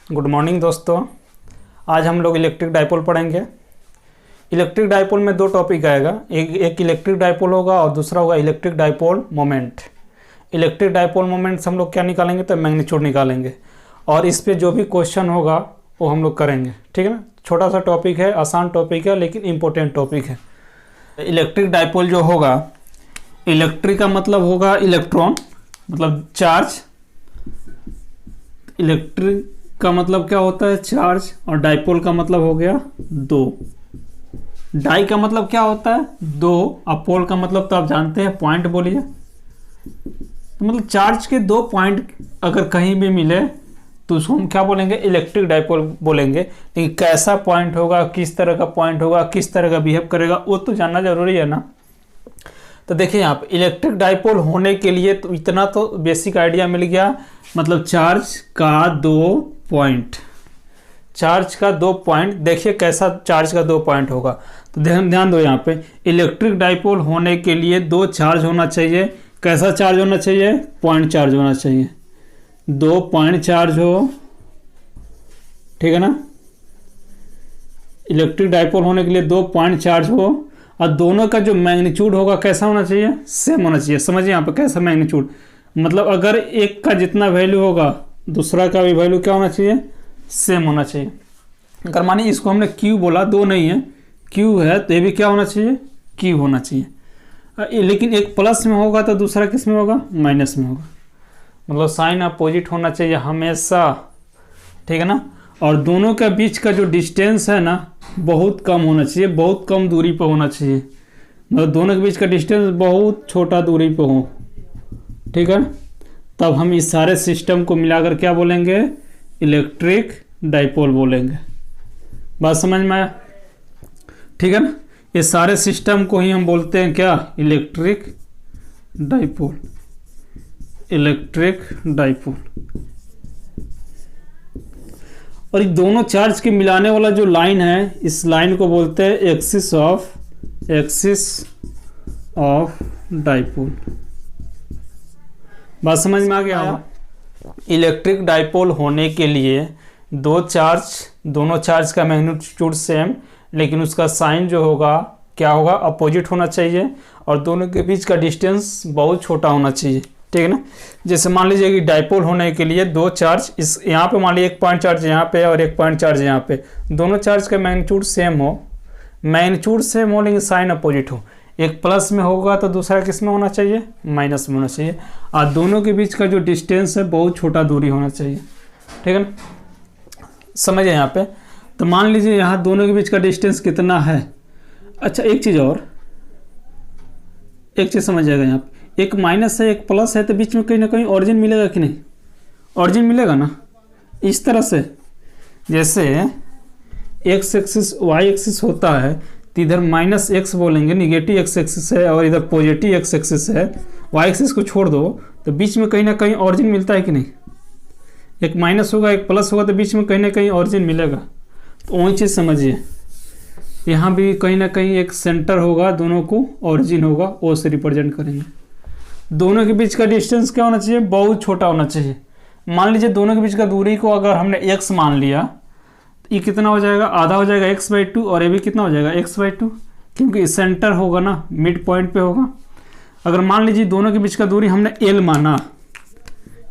Good morning दोस्तों। आज हम लोग इलेक्ट्रिक डाइपोल पढ़ेंगे। इलेक्ट्रिक डाइपोल में दो टॉपिक आएगा, एक इलेक्ट्रिक डाइपोल होगा और दूसरा होगा electric dipole moment. Electric dipole moment से हम लोग क्या निकालेंगे, तो मैग्नीट्यूड निकालेंगे और इस पे जो भी क्वेश्चन होगा वो हम लोग करेंगे। ठीक है ना, छोटा सा टॉपिक है, आसान टॉपिक है लेकिन इम्पोर्टेंट टॉपिक है। इलेक्ट्रिक डाइपोल जो होगा, इलेक्ट्रिक का मतलब होगा इलेक्ट्रॉन, मतलब चार्ज। इलेक्ट्रिक का मतलब क्या होता है, चार्ज। और डाइपोल का मतलब हो गया दो। डाई का मतलब क्या होता है, दो। और पोल का मतलब तो आप जानते हैं, पॉइंट बोलिए। तो मतलब चार्ज के दो पॉइंट अगर कहीं भी मिले तो उसको हम क्या बोलेंगे, इलेक्ट्रिक डाइपोल बोलेंगे। लेकिन कैसा पॉइंट होगा, किस तरह का पॉइंट होगा, किस तरह का बिहेव करेगा, वो तो जानना जरूरी है ना। तो देखिए यहाँ पे इलेक्ट्रिक डाइपोल होने के लिए तो इतना तो बेसिक आइडिया मिल गया, मतलब चार्ज का दो पॉइंट। चार्ज का दो पॉइंट, देखिए कैसा चार्ज का दो पॉइंट होगा। तो ध्यान दो, यहाँ पे इलेक्ट्रिक डाइपोल होने के लिए दो चार्ज होना चाहिए। कैसा चार्ज होना चाहिए, पॉइंट चार्ज होना चाहिए। दो पॉइंट चार्ज हो, ठीक है ना। इलेक्ट्रिक डाइपोल होने के लिए दो पॉइंट चार्ज हो और दोनों का जो मैग्नीट्यूड होगा कैसा होना चाहिए, सेम होना चाहिए। समझिए यहाँ पे कैसा मैग्नीट्यूड, मतलब अगर एक का जितना वैल्यू होगा दूसरा का भी वैल्यू क्या होना चाहिए, सेम होना चाहिए। अगर मानिए इसको हमने क्यू बोला, दो नहीं है, क्यू है, तो ये भी क्या होना चाहिए, क्यू होना चाहिए। लेकिन एक प्लस में होगा तो दूसरा किस में होगा, माइनस में होगा। मतलब साइन अपोजिट होना चाहिए हमेशा, ठीक है ना। और दोनों के बीच का जो डिस्टेंस है ना, बहुत कम होना चाहिए, बहुत कम दूरी पर होना चाहिए। मतलब दोनों के बीच का डिस्टेंस बहुत छोटा दूरी पर हो, ठीक है। तब हम इस सारे सिस्टम को मिलाकर क्या बोलेंगे, इलेक्ट्रिक डाइपोल बोलेंगे। बात समझ में आया, ठीक है ना। ये सारे सिस्टम को ही हम बोलते हैं क्या, इलेक्ट्रिक डाइपोल। Electric dipole. और ये दोनों चार्ज के मिलाने वाला जो लाइन है, इस लाइन को बोलते हैं एक्सिस ऑफ डाइपोल। बात समझ में आ गया। इलेक्ट्रिक डाइपोल होने के लिए दो चार्ज, दोनों चार्ज का मैग्नीट्यूड सेम, लेकिन उसका साइन जो होगा क्या होगा, अपोजिट होना चाहिए। और दोनों के बीच का डिस्टेंस बहुत छोटा होना चाहिए, ठीक है ना। जैसे मान लीजिए कि डाइपोल होने के लिए दो चार्ज, इस यहाँ पे मान लीजिए एक पॉइंट चार्ज यहाँ पे और एक पॉइंट चार्ज यहाँ पे, दोनों चार्ज का मैग्नीट्यूड सेम हो, लेकिन साइन अपोजिट हो। एक प्लस में होगा तो दूसरा किस में होना चाहिए, माइनस में होना चाहिए। और दोनों के बीच का जो डिस्टेंस है बहुत छोटा दूरी होना चाहिए, ठीक है ना। समझिए यहाँ पे, तो मान लीजिए यहाँ दोनों के बीच का डिस्टेंस कितना है। अच्छा एक चीज़ समझ जाएगा, यहाँ पे एक माइनस है एक प्लस है, तो बीच में कहीं ना कहीं ऑरिजिन मिलेगा कि नहीं, ऑरिजिन मिलेगा ना। इस तरह से जैसे एक्स एक्सिस वाई एक्सिस होता है, तो इधर माइनस एक्स बोलेंगे, निगेटिव एक्स एक्सिस है, और इधर पॉजिटिव एक्स एक्सिस है। वाई एक्सिस को छोड़ दो तो बीच में कहीं ना कहीं ऑरिजिन मिलता है कि नहीं। एक माइनस होगा एक प्लस होगा तो बीच में कहीं ना कहीं ऑरिजिन मिलेगा। तो वही चीज़ समझिए, यहाँ भी कहीं ना कहीं एक सेंटर होगा, दोनों को ऑरिजिन होगा, ओ से रिप्रेजेंट करेंगे। दोनों के बीच का डिस्टेंस क्या होना चाहिए, बहुत छोटा होना चाहिए। मान लीजिए दोनों के बीच का दूरी को अगर हमने एक्स मान लिया, ये कितना हो जाएगा, आधा हो जाएगा x/2, और ये भी कितना हो जाएगा x/2, क्योंकि सेंटर होगा ना, मिड पॉइंट पे होगा। अगर मान लीजिए दोनों के बीच का दूरी हमने l माना,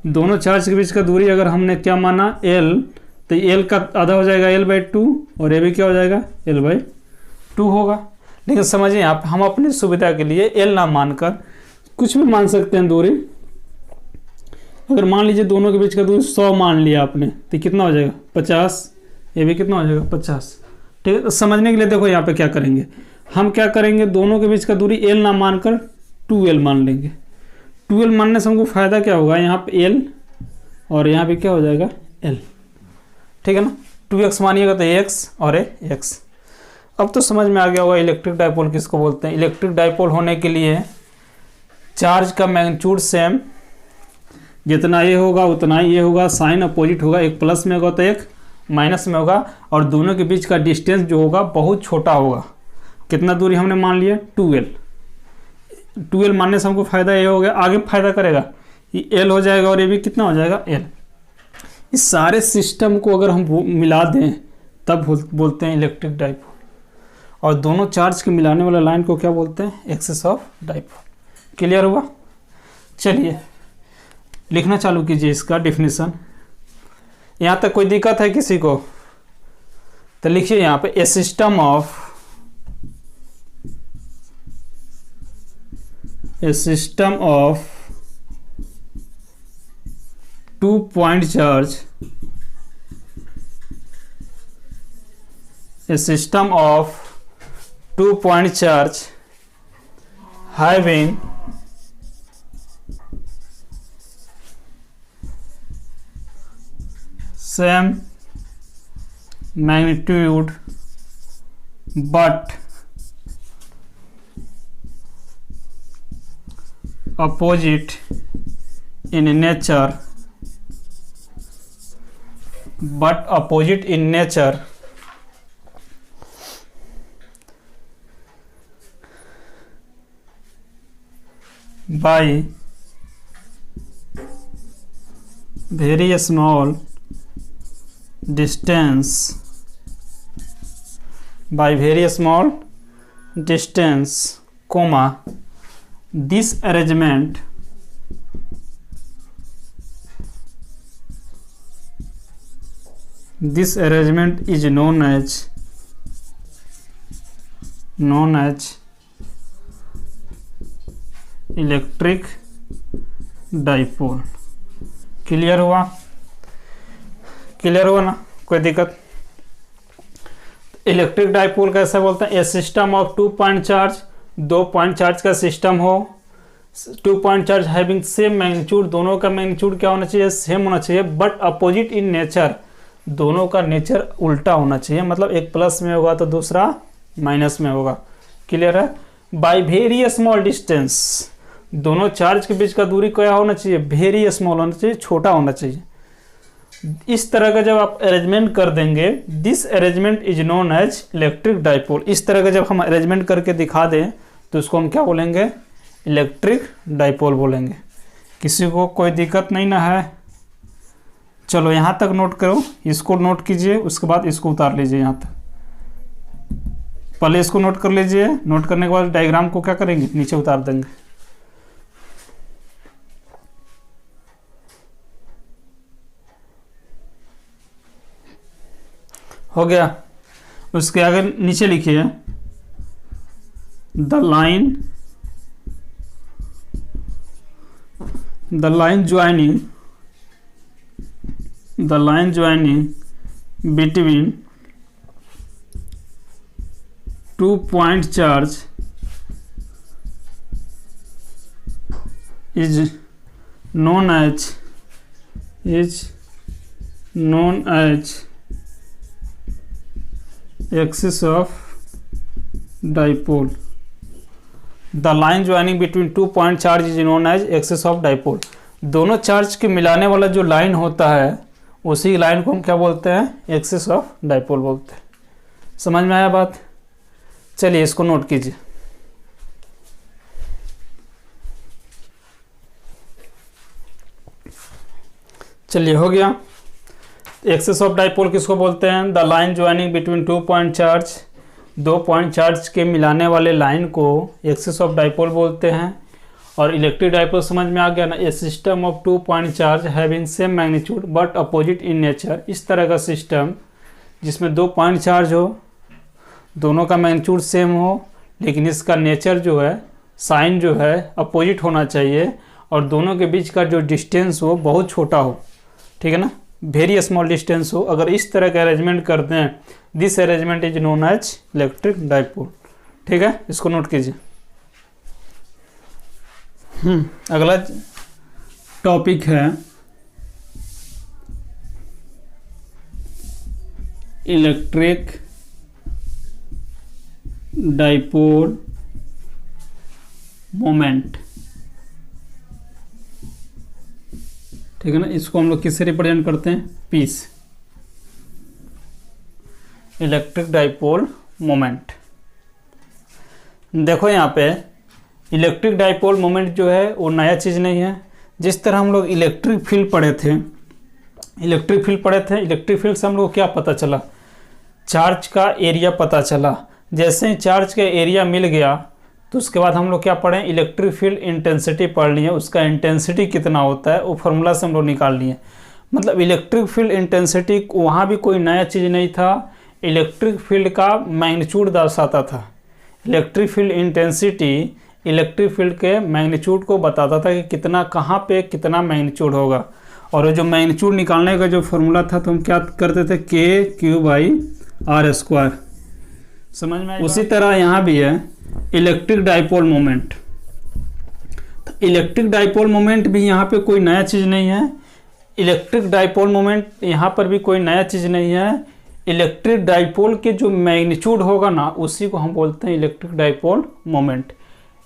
दोनों चार्ज के बीच का दूरी अगर हमने क्या माना, l, तो l का आधा हो जाएगा l/2, और ये भी क्या हो जाएगा, l/2 होगा। लेकिन समझिए आप, हम अपनी सुविधा के लिए l ना मानकर कुछ भी मान सकते हैं दूरी। अगर मान लीजिए दोनों के बीच का दूरी 100 मान लिया आपने, तो कितना हो जाएगा, 50। ये भी कितना हो जाएगा, 50। ठीक है, तो समझने के लिए देखो यहाँ पे क्या करेंगे, हम क्या करेंगे, दोनों के बीच का दूरी l ना मानकर 2l मान लेंगे। 2l मानने से हमको फ़ायदा क्या होगा, यहाँ पे l और यहाँ पे क्या हो जाएगा, l, ठीक है ना। 2x मानिएगा तो x और x। अब तो समझ में आ गया होगा इलेक्ट्रिक डाइपोल किसको बोलते हैं। इलेक्ट्रिक डाइपोल होने के लिए चार्ज का मैग्नीट्यूड सेम, जितना ये होगा उतना ही ये होगा, साइन अपोजिट होगा, एक प्लस में होगा तो एक माइनस में होगा, और दोनों के बीच का डिस्टेंस जो होगा बहुत छोटा होगा। कितना दूरी हमने मान लिया, 2l मानने से हमको फ़ायदा ये हो गया, आगे फायदा करेगा, ये l हो जाएगा और ये भी कितना हो जाएगा, l। इस सारे सिस्टम को अगर हम मिला दें तब बोलते हैं इलेक्ट्रिक डाइपोल। और दोनों चार्ज के मिलाने वाला लाइन को क्या बोलते हैं? Access of dipole. क्लियर हुआ? चलिए लिखना चालू कीजिए इसका डेफिनेशन। यहाँ तक कोई दिक्कत है किसी को? तो लिखिए यहाँ पे ए system of 2 point charge, a system of 2 point charge having same magnitude but opposite in nature by very small distance, comma, this arrangement is known as electric dipole. Clear हुआ? क्लियर हुआ ना? कोई दिक्कत? इलेक्ट्रिक डाइपोल कैसे बोलते हैं? A system of 2 point charge, 2 point charge का system हो, 2 point charge having same magnitude, दोनों का मैग्नीट्यूड क्या होना चाहिए? सेम होना चाहिए, बट अपोजिट इन नेचर, दोनों का नेचर उल्टा होना चाहिए, मतलब एक प्लस में होगा तो दूसरा माइनस में होगा। क्लियर है? बाय वेरी स्मॉल डिस्टेंस, दोनों चार्ज के बीच का दूरी क्या होना चाहिए? वेरी स्मॉल होना चाहिए, छोटा होना चाहिए। इस तरह का जब आप अरेंजमेंट कर देंगे, this arrangement is known as electric dipole. इस तरह का जब हम अरेंजमेंट करके दिखा दें तो उसको हम क्या बोलेंगे? इलेक्ट्रिक डाइपोल बोलेंगे। किसी को कोई दिक्कत नहीं ना है? चलो यहाँ तक नोट करो, इसको नोट कीजिए, उसके बाद इसको उतार लीजिए। यहाँ तक पहले इसको नोट कर लीजिए, नोट करने के बाद डायग्राम को क्या करेंगे? नीचे उतार देंगे। हो गया? उसके आगे नीचे लिखिए the line joining between 2 point charge is known as axis of dipole. The line joining between 2 point charge is known as axis of dipole. दोनों चार्ज के मिलाने वाला जो लाइन होता है उसी लाइन को हम क्या बोलते हैं? एक्सिस ऑफ डाइपोल बोलते हैं। समझ में आया बात? चलिए इसको नोट कीजिए। चलिए हो गया। एक्सिस ऑफ डाइपोल किसको बोलते हैं? The line joining between 2 point charge, 2 point charge के मिलाने वाले लाइन को एक्सिस ऑफ डाइपोल बोलते हैं। और इलेक्ट्रिक डाइपोल समझ में आ गया ना? A system of 2 point charge having same magnitude but opposite in nature. इस तरह का सिस्टम जिसमें 2 point चार्ज हो, दोनों का मैग्नीट्यूड सेम हो, लेकिन इसका नेचर जो है, साइन जो है अपोजिट होना चाहिए, और दोनों के बीच का जो डिस्टेंस हो बहुत छोटा हो। ठीक है ना? वेरी स्मॉल डिस्टेंस हो। अगर इस तरह का अरेंजमेंट करते हैं, this arrangement is known as electric dipole. ठीक है? इसको नोट कीजिए। अगला टॉपिक है इलेक्ट्रिक डाइपोल मोमेंट। ठीक है ना? इसको हम लोग किससे रिप्रेजेंट करते हैं? पी से। Electric dipole moment. देखो यहाँ पे इलेक्ट्रिक डाइपोल मोमेंट जो है वो नया चीज़ नहीं है। जिस तरह हम लोग इलेक्ट्रिक फील्ड पढ़े थे, इलेक्ट्रिक फील्ड पढ़े थे, इलेक्ट्रिक फील्ड से हम लोग क्या पता चला, चार्ज का एरिया पता चला। जैसे ही चार्ज का एरिया मिल गया तो उसके बाद हम लोग क्या पढ़ें, इलेक्ट्रिक फील्ड इंटेंसिटी पढ़ लिए, उसका इंटेंसिटी कितना होता है वो फार्मूला से हम लोग निकाल लिए। मतलब इलेक्ट्रिक फील्ड इंटेंसिटी वहाँ भी कोई नया चीज़ नहीं था, इलेक्ट्रिक फील्ड का मैग्नीट्यूड दर्शाता था। Electric field intensity electric field के मैग्नीट्यूड को बताता था कि कितना कहाँ पे कितना मैग्नीट्यूड होगा। और जो मैग्नीट्यूड निकालने का जो फॉर्मूला था तो हम क्या करते थे, K/R²। समझ में? उसी तरह यहाँ भी है electric dipole moment. Electric dipole moment भी यहाँ पे कोई नया चीज़ नहीं है, इलेक्ट्रिक डाइपोल मोमेंट यहाँ पर भी कोई नया चीज़ नहीं है। इलेक्ट्रिक डाइपोल के जो मैग्नीट्यूड होगा ना उसी को हम बोलते हैं इलेक्ट्रिक डाइपोल मोमेंट।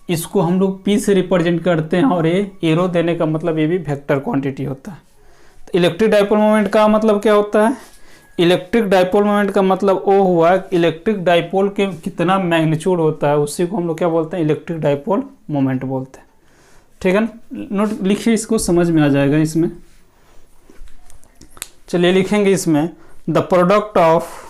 इसको हम लोग P से रिप्रेजेंट करते हैं और ये एरो देने का मतलब ये भी वेक्टर क्वांटिटी होता है। तो इलेक्ट्रिक डाइपोल मोमेंट का मतलब क्या होता है, इलेक्ट्रिक डाइपोल मोमेंट का मतलब वो हुआ इलेक्ट्रिक डाइपोल के कितना मैग्नीट्यूड होता है उसी को हम लोग क्या बोलते हैं, इलेक्ट्रिक डाइपोल मोमेंट बोलते हैं। ठीक है ना, नोट लिखिए, इसको समझ में आ जाएगा इसमें। चलिए लिखेंगे इसमें the product of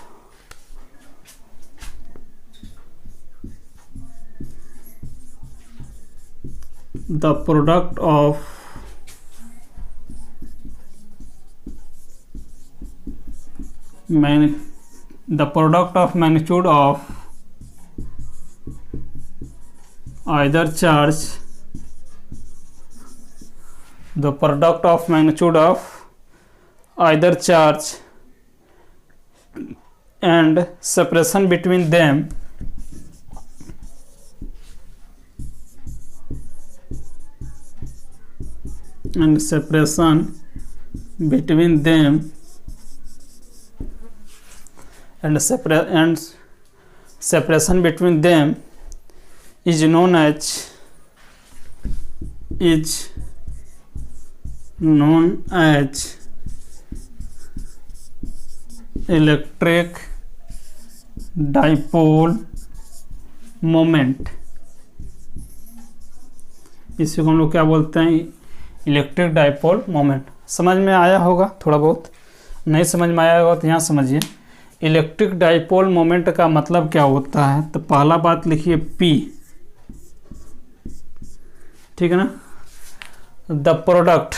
magnitude of either charge, the product of magnitude of either charge and separation between them and separation between them and separation between them is known as electric dipole moment. इसी को हम लोग क्या बोलते हैं, electric dipole moment. समझ में आया होगा, थोड़ा बहुत नहीं समझ में आया होगा तो यहाँ समझिए। इलेक्ट्रिक डाइपोल मोमेंट का मतलब क्या होता है, तो पहला बात लिखिए P, ठीक है ना। द प्रोडक्ट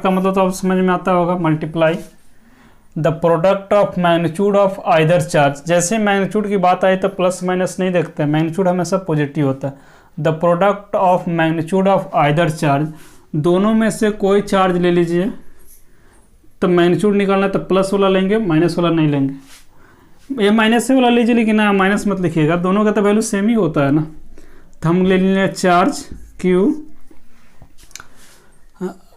का मतलब तो अब समझ में आता होगा, multiply the product of magnitude of either charge. जैसे मैग्नीट्यूड की बात आई तो प्लस माइनस नहीं देखते, मैग्नीट्यूड हमेशा पॉजिटिव होता है। The product of magnitude of either charge, दोनों में से कोई चार्ज ले लीजिए, तो मैग्नीट्यूड निकालना तो प्लस वाला लेंगे, माइनस वाला नहीं लेंगे। ये माइनस से वाला लीजिए, लेकिन ना माइनस मत लिखिएगा, दोनों का तो वैल्यू सेम ही होता है ना। तो हम ले लेंगे charge Q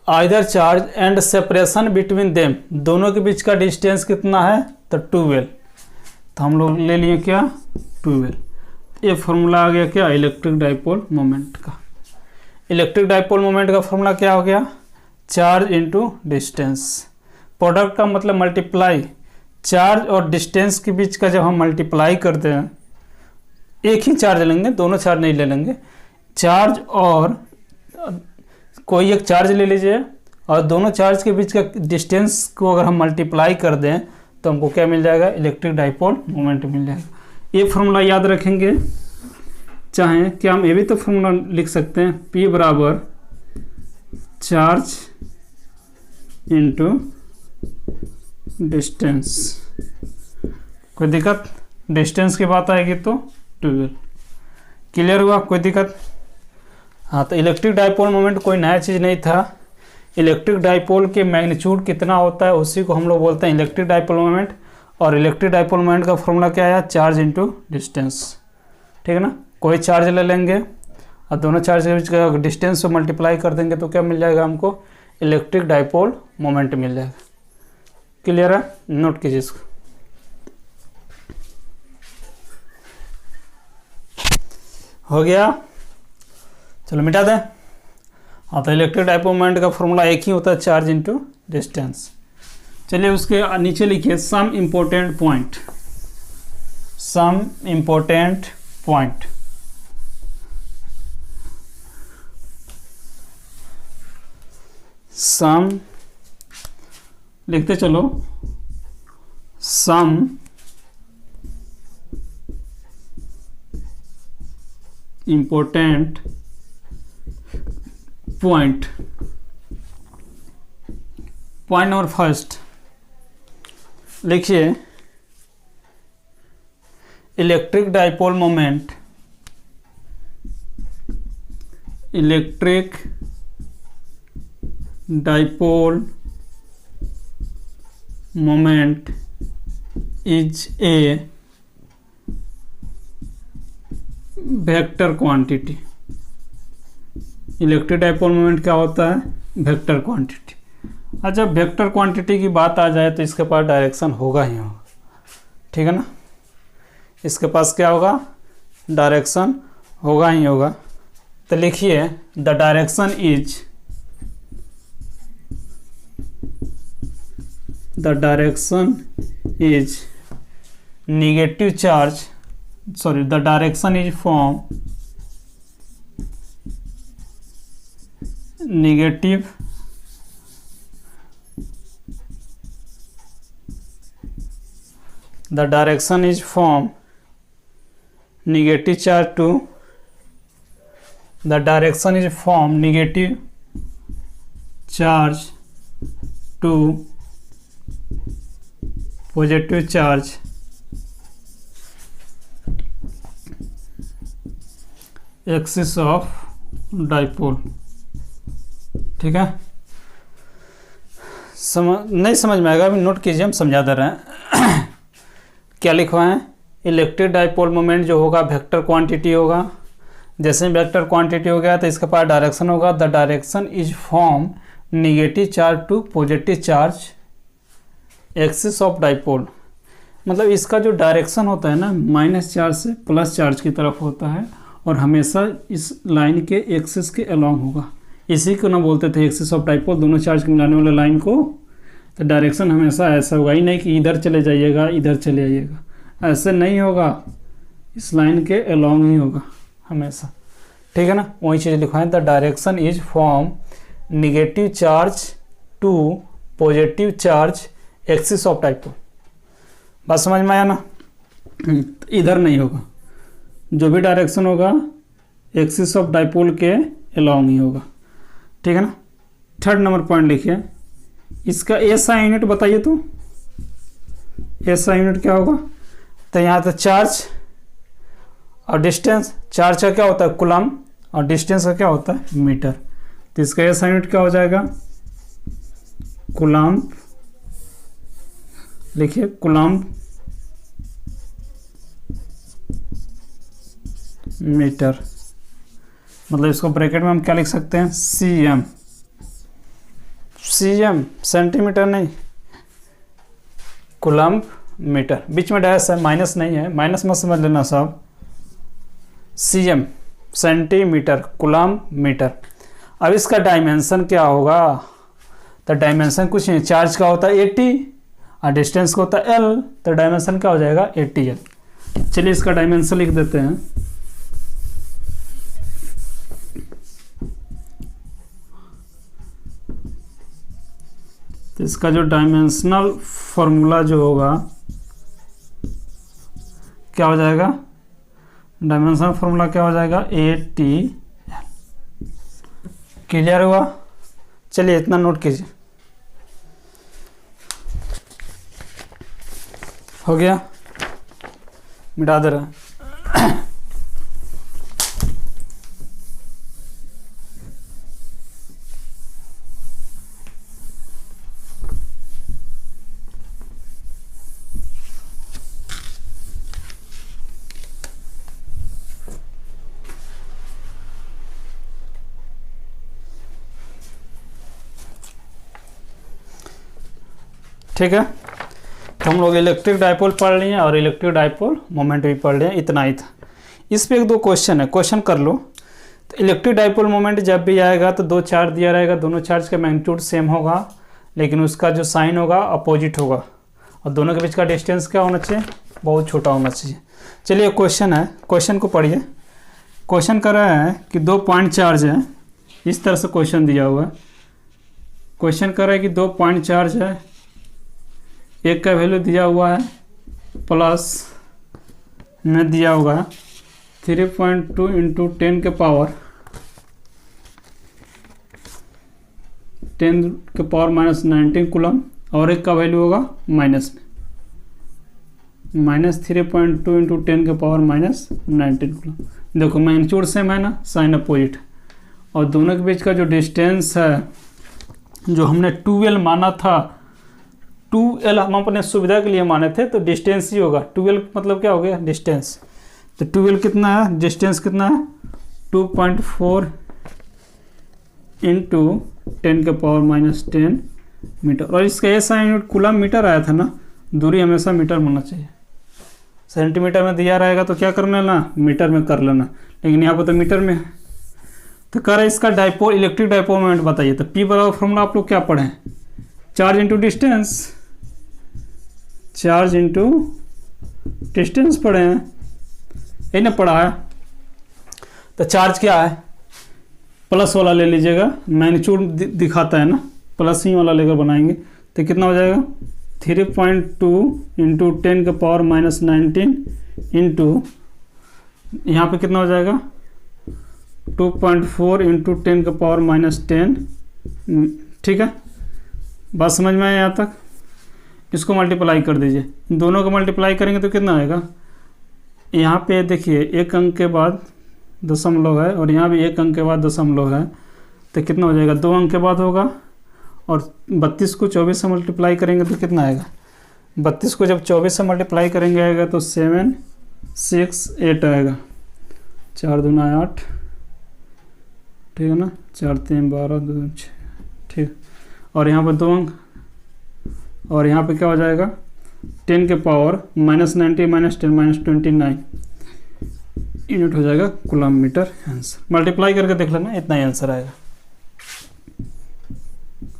either charge and separation between them, दोनों के बीच का डिस्टेंस कितना है, तो 12। तो हम लोग ले लिए क्या, 12। ये फॉर्मूला आ गया क्या, इलेक्ट्रिक डाइपोल मोमेंट का। इलेक्ट्रिक डाइपोल मोमेंट का फॉर्मूला क्या हो गया, चार्ज इनटू डिस्टेंस। प्रोडक्ट का मतलब मल्टीप्लाई, चार्ज और डिस्टेंस के बीच का जब हम मल्टीप्लाई करते हैं, एक ही चार्ज लेंगे, दोनों चार्ज नहीं ले लेंगे। चार्ज और कोई एक चार्ज ले लीजिए और दोनों चार्ज के बीच का डिस्टेंस को अगर हम मल्टीप्लाई कर दें तो हमको क्या मिल जाएगा, इलेक्ट्रिक डाइपोल मोमेंट मिल जाएगा। ये फॉर्मूला याद रखेंगे, चाहे क्या हम ये भी तो फॉर्मूला लिख सकते हैं, P बराबर चार्ज इनटू डिस्टेंस। कोई दिक्कत, डिस्टेंस की बात आएगी तो 12। क्लियर हुआ, कोई दिक्कत। हाँ, तो इलेक्ट्रिक डाइपोल मोमेंट कोई नया चीज़ नहीं था। इलेक्ट्रिक डाइपोल के मैग्नीट्यूड कितना होता है उसी को हम लोग बोलते हैं इलेक्ट्रिक डाइपोल मोमेंट। और इलेक्ट्रिक डाइपोल मोमेंट का फॉर्मूला क्या है, चार्ज इनटू डिस्टेंस। ठीक है ना, कोई चार्ज ले लेंगे और दोनों चार्ज के बीच का डिस्टेंस को मल्टीप्लाई कर देंगे तो क्या मिल जाएगा हमको, इलेक्ट्रिक डाइपोल मोमेंट मिल जाएगा। क्लियर है, नोट कीजिए इसको। हो गया, चलो मिटा दें। हाँ, तो इलेक्ट्रिक डाइपोल मोमेंट का फॉर्मूला एक ही होता है, चार्ज इनटू डिस्टेंस। चलिए उसके नीचे लिखिए some important point. Some important point, some लिखते चलो, some important point number first लिखिए, electric dipole moment, electric dipole moment is a vector quantity. Electric dipole moment क्या होता है? Vector quantity. और जब वेक्टर क्वांटिटी की बात आ जाए तो इसके पास डायरेक्शन होगा ही होगा, ठीक है ना। इसके पास क्या होगा? डायरेक्शन होगा ही होगा। तो लिखिए, the direction is negative charge, sorry, the direction is from negative the direction is from negative charge to the direction is from negative charge to positive charge axis of dipole। ठीक है, नहीं समझ में आएगा अभी नोट कीजिए, हम समझा दे रहे हैं। क्या लिखवा है? इलेक्ट्रिक डाइपोल मोमेंट जो होगा वेक्टर क्वांटिटी होगा। जैसे वेक्टर क्वांटिटी हो गया तो इसके पास डायरेक्शन होगा, the direction is from negative charge to positive charge axis of dipole. मतलब इसका जो डायरेक्शन होता है ना, माइनस चार्ज से प्लस चार्ज की तरफ होता है और हमेशा इस लाइन के एक्सिस के अलॉन्ग होगा। इसी को ना बोलते थे एक्सिस ऑफ डाइपोल, दोनों चार्ज के मिलाने वाले लाइन को। तो डायरेक्शन हमेशा ऐसा होगा ही नहीं कि इधर चले जाइएगा इधर चले आइएगा, ऐसे नहीं होगा, इस लाइन के अलॉन्ग ही होगा हमेशा, ठीक है ना। वही चीज़ लिखवाएं, the direction is from negative charge to positive charge axis of dipole. बात समझ में आया ना? इधर नहीं होगा, जो भी डायरेक्शन होगा एक्सिस ऑफ डाइपोल के अलॉन्ग ही होगा, ठीक है ना। थर्ड नंबर पॉइंट लिखिए, इसका एसआई यूनिट बताइए तो। एसआई यूनिट क्या होगा? तो यहाँ तो चार्ज और डिस्टेंस, चार्ज का क्या होता है? कूलम, और डिस्टेंस का क्या होता है? मीटर। तो इसका एसआई यूनिट क्या हो जाएगा? कूलम। लिखिए, कूलम मीटर। मतलब इसको ब्रैकेट में हम क्या लिख सकते हैं? सीएम। सीएम सेंटीमीटर नहीं, कूलम मीटर। बीच में डैश है, माइनस नहीं है, माइनस मत समझ लेना साहब। CM centimetre, coulomb metre. अब इसका डायमेंशन क्या होगा? तो डायमेंशन कुछ नहीं, चार्ज का होता है 80 और डिस्टेंस का होता है L, तो डायमेंशन क्या हो जाएगा? 80L। चलिए इसका डायमेंशन लिख देते हैं। तो इसका जो डायमेंशनल फॉर्मूला जो होगा क्या हो जाएगा? डायमेंशनल फॉर्मूला क्या हो जाएगा? 80L। क्लियर हुआ? चलिए इतना नोट कीजिए। हो गया? मिटा दे रहा है। ठीक है, तो हम लोग इलेक्ट्रिक डाइपोल पढ़ लिए और इलेक्ट्रिक डाइपोल मोमेंट भी पढ़ लिए, इतना ही था। इस पे एक दो क्वेश्चन है, क्वेश्चन कर लो। तो इलेक्ट्रिक डाइपोल मोमेंट जब भी आएगा तो दो चार्ज दिया रहेगा, दोनों चार्ज का मैग्नीट्यूड सेम होगा, लेकिन उसका जो साइन होगा अपोजिट होगा, और दोनों के बीच का डिस्टेंस क्या होना चाहिए? बहुत छोटा होना चाहिए। चलिए क्वेश्चन है, क्वेश्चन को पढ़िए। क्वेश्चन कर रहा है कि 2 पॉइंट चार्ज है, इस तरह से क्वेश्चन दिया हुआ है। क्वेश्चन कर रहा है कि 2 पॉइंट चार्ज है एक का वैल्यू दिया हुआ है प्लस में दिया होगा 3.2 इंटू 10 के पावर -19 कूलम, और एक का वैल्यू होगा माइनस में -3.2 इंटू 10 के पावर -19 कूलम। देखो मैग्नीट्यूड सेम है ना, साइन अपोजिट, और दोनों के बीच का जो डिस्टेंस है जो हमने 2L माना था, 2L हम अपने सुविधा के लिए माने थे, तो डिस्टेंस ही होगा। 2L मतलब क्या हो गया डिस्टेंस, तो 2L कितना है, डिस्टेंस कितना है 2.4 इंटू 10 के पावर -10 मीटर, और इसका ऐसा यूनिट कूलम मीटर आया था ना, दूरी हमेशा मीटर होना चाहिए। सेंटीमीटर में दिया रहेगा तो क्या कर लेना, मीटर में कर लेना, लेकिन यहाँ पर तो मीटर में है। तो कह रहा है इसका डाइपोल, इलेक्ट्रिक डाइपोल मोमेंट बताइए। तो P बराबर फॉर्मूला आप लोग क्या पढ़े हैं, charge into distance, charge into distance पढ़े हैं, यही ना पढ़ा है। तो चार्ज क्या है, प्लस वाला ले लीजिएगा, मैग्नीट्यूड दिखाता है ना, प्लस ही वाला लेकर बनाएंगे तो कितना हो जाएगा 3.2 इंटू 10 के पावर -19 इंटू यहाँ पे कितना हो जाएगा 2.4 इंटू 10 के पावर -10। ठीक है, बात समझ में आया यहाँ तक। इसको मल्टीप्लाई कर दीजिए, दोनों को मल्टीप्लाई करेंगे तो कितना आएगा, यहाँ पे देखिए एक अंक के बाद दशमलव है, और यहाँ भी एक अंक के बाद दशमलव है, तो कितना हो जाएगा 2 अंक के बाद होगा, और 32 को 24 से मल्टीप्लाई करेंगे तो कितना आएगा, 32 को जब 24 से मल्टीप्लाई करेंगे आएगा तो 768 आएगा, 4 दूना 8, ठीक है ना, 4 3 12 2 6, ठीक। और यहाँ पर 2 अंक, और यहाँ पे क्या हो जाएगा 10 के पावर -90 -10 -29 यूनिट हो जाएगा कूलम मीटर। आंसर मल्टीप्लाई करके देख लेना, इतना ही आंसर आएगा।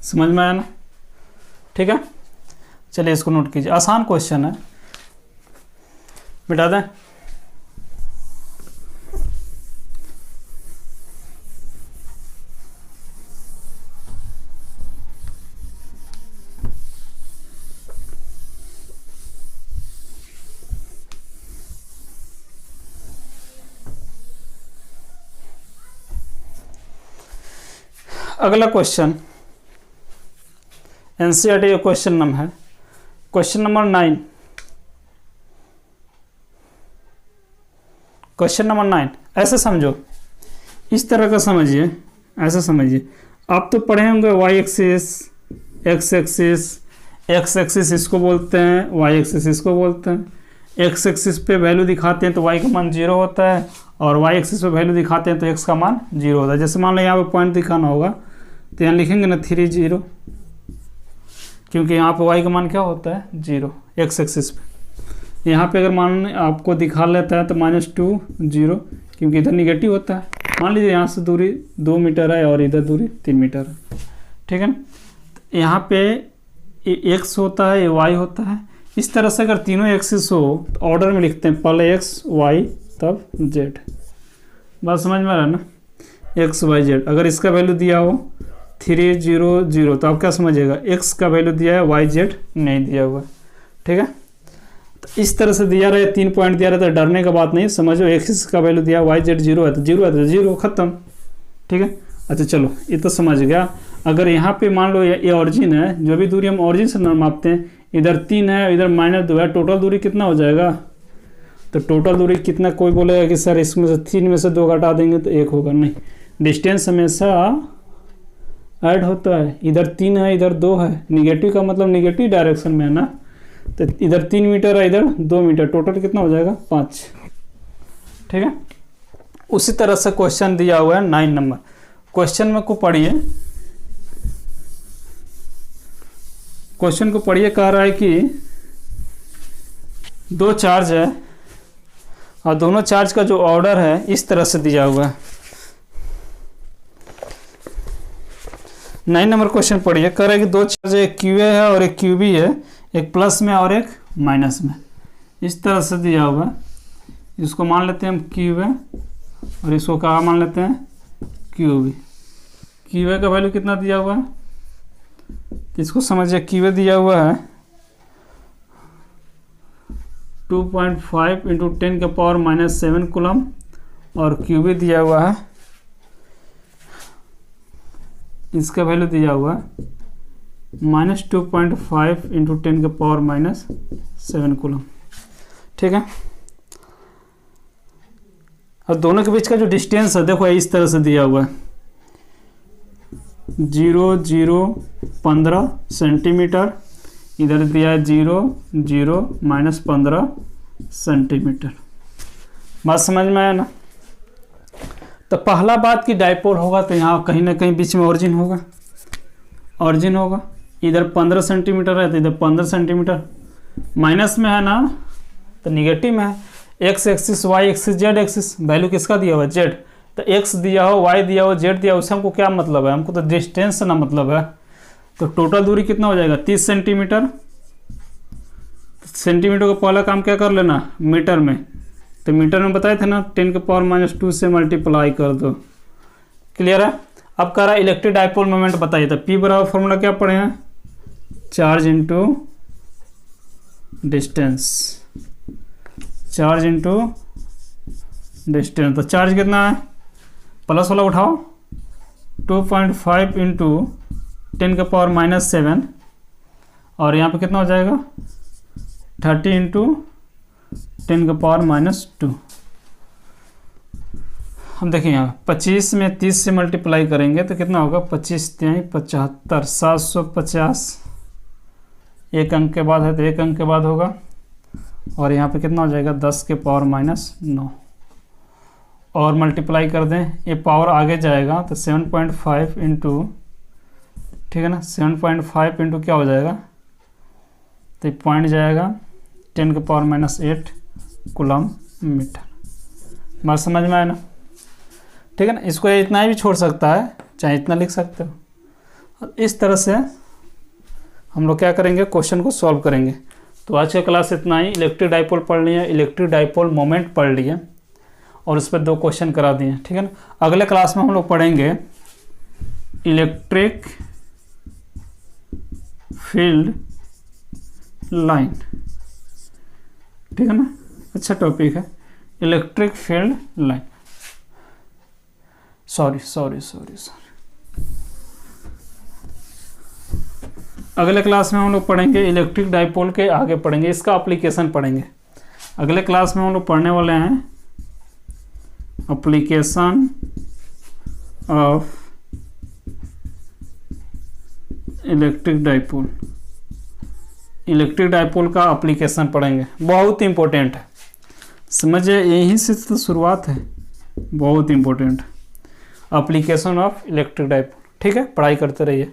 समझ में आया ना, ठीक है। चलिए इसको नोट कीजिए, आसान क्वेश्चन है, मिटा दें। अगला क्वेश्चन एनसीईआरटी क्वेश्चन नंबर है, क्वेश्चन नंबर 9। क्वेश्चन नंबर 9 ऐसे समझो, इस तरह का समझिए, ऐसे समझिए। आप तो पढ़े होंगे Y axis, X axis, X axis इसको बोलते हैं, वाई एक्सिस इसको बोलते हैं। एक्स एक्सिस पे वैल्यू दिखाते हैं तो वाई का मान 0 होता है, और वाई एक्सिस पे वैल्यू दिखाते हैं तो एक्स का मान 0 होता है। जैसे मान लो यहाँ पे पॉइंट दिखाना होगा तो यहाँ लिखेंगे ना 30, क्योंकि यहाँ पे y का मान क्या होता है 0 एक्स एक्सिस पे। यहाँ पे अगर मान आपको दिखा लेता है तो -2 0, क्योंकि इधर निगेटिव होता है। मान लीजिए यहाँ से दूरी 2 मीटर है और इधर दूरी 3 मीटर है, ठीक है ना। यहाँ पे x होता है, ये y होता है। इस तरह से अगर तीनों एक्सिस हो तो ऑर्डर में लिखते हैं, पहले x y तब z। बात समझ में आ रहा है ना, x y z। अगर इसका वैल्यू दिया हो 3 0 0 तो आप क्या समझिएगा, x का वैल्यू दिया है, y z नहीं दिया हुआ, ठीक है। तो इस तरह से दिया रहे, 3 पॉइंट दिया रहता है, डरने का बात नहीं, समझो एक्सिस का वैल्यू दिया y z 0 है तो 0 है तो 0 खत्म, ठीक है। अच्छा चलो ये तो समझ गया। अगर यहाँ पे मान लो ये ऑरिजिन है, जो भी दूरी हम ऑरिजिन से मापते हैं, इधर 3 है इधर -2 है, टोटल दूरी कितना हो जाएगा, तो टोटल दूरी कितना, कोई बोलेगा कि सर इसमें से 3 में से 2 घटा देंगे तो 1 होगा, नहीं, डिस्टेंस हमेशा ऐड होता है। इधर 3 है इधर 2 है, निगेटिव का मतलब निगेटिव डायरेक्शन में है ना, तो इधर 3 मीटर है इधर 2 मीटर, टोटल कितना हो जाएगा 5, ठीक है। उसी तरह से क्वेश्चन दिया हुआ है 9 नंबर। क्वेश्चन में को पढ़िए, क्वेश्चन को पढ़िए। कह रहा है कि 2 चार्ज है और दोनों चार्ज का जो ऑर्डर है इस तरह से दिया हुआ है। 9 नंबर क्वेश्चन पढ़िए। कह रहा है कि 2 चार्ज, एक क्यू ए है और एक क्यू बी है, एक प्लस में और एक माइनस में, इस तरह से दिया हुआ है। इसको मान लेते हैं हम क्यू ए और इसको कहाँ मान लेते हैं क्यू बी। क्यू ए का वैल्यू कितना दिया हुआ है, इसको समझिए, क्यू ए दिया हुआ है 2.5 इंटू 10⁻⁻7 कूलम, और क्यू भी दिया हुआ है, इसका वैल्यू दिया हुआ है -2.5 इंटू 10⁻⁻7 कूलम। ठीक है, और दोनों के बीच का जो डिस्टेंस है देखो इस तरह से दिया हुआ है 0,0,15 सेंटीमीटर, इधर दिया है 0,0 - 15 सेंटीमीटर। बात समझ में आया ना। तो पहला बात कि डाइपोल होगा तो यहाँ कहीं ना कहीं बीच में ऑरिजिन होगा, इधर 15 सेंटीमीटर है तो इधर 15 सेंटीमीटर, माइनस में है ना तो निगेटिव में है। X axis, Y axis, Z axis, value किसका दिया हुआ है? जेड। तो एक्स दिया हो, वाई दिया हो, जेड दिया हो, उससे हमको क्या मतलब है? हमको तो डिस्टेंस से ना मतलब है। तो टोटल दूरी कितना हो जाएगा? 30 सेंटीमीटर। सेंटीमीटर का पहला काम क्या कर लेना? मीटर में। तो मीटर में बताए थे ना 10⁻⁻2 से मल्टीप्लाई कर दो। क्लियर है? अब कह रहा है इलेक्ट्रिक डाइपोल मोमेंट बताइए। तो पी बराबर फॉर्मूला क्या पढ़े हैं? Charge into distance, charge into distance. तो चार्ज कितना है? प्लस वाला उठाओ, 2.5 इंटू 10⁻⁻7, और यहाँ पे कितना हो जाएगा? 30 इंटू 10⁻⁻2। हम देखिए यहाँ 25 में 30 से मल्टीप्लाई करेंगे तो कितना होगा? 25 × 75, 750। एक अंक के बाद है तो एक अंक के बाद होगा, और यहाँ पे कितना हो जाएगा? 10⁻�9, और मल्टीप्लाई कर दें, ये पावर आगे जाएगा तो 7.5 इंटू, ठीक है ना, 7.5 इंटू क्या हो जाएगा? तो पॉइंट जाएगा 10⁻⁸ कूलम मीटर। बात समझ में आया ना? ठीक है ना। इसको इतना ही भी छोड़ सकता है, चाहे इतना लिख सकते हो। और इस तरह से हम लोग क्या करेंगे? क्वेश्चन को सॉल्व करेंगे। तो आज का क्लास इतना ही। इलेक्ट्रिक डाइपोल पढ़ लिए, इलेक्ट्रिक डाइपोल मोमेंट पढ़ लिए, और उस पर 2 क्वेश्चन करा दिए। ठीक है ना। अगले क्लास में हम लोग पढ़ेंगे इलेक्ट्रिक फील्ड लाइन। ठीक है ना, अच्छा टॉपिक है इलेक्ट्रिक फील्ड लाइन। सॉरी। अगले क्लास में हम लोग पढ़ेंगे इलेक्ट्रिक डाइपोल के आगे पढ़ेंगे, इसका एप्लीकेशन पढ़ेंगे। अगले क्लास में हम लोग पढ़ने वाले हैं application of electric dipole. Electric dipole का एप्लीकेशन पढ़ेंगे, बहुत इंपॉर्टेंट है, समझिए। यहीं से तो शुरुआत है, बहुत important application of electric dipole. ठीक है, पढ़ाई करते रहिए।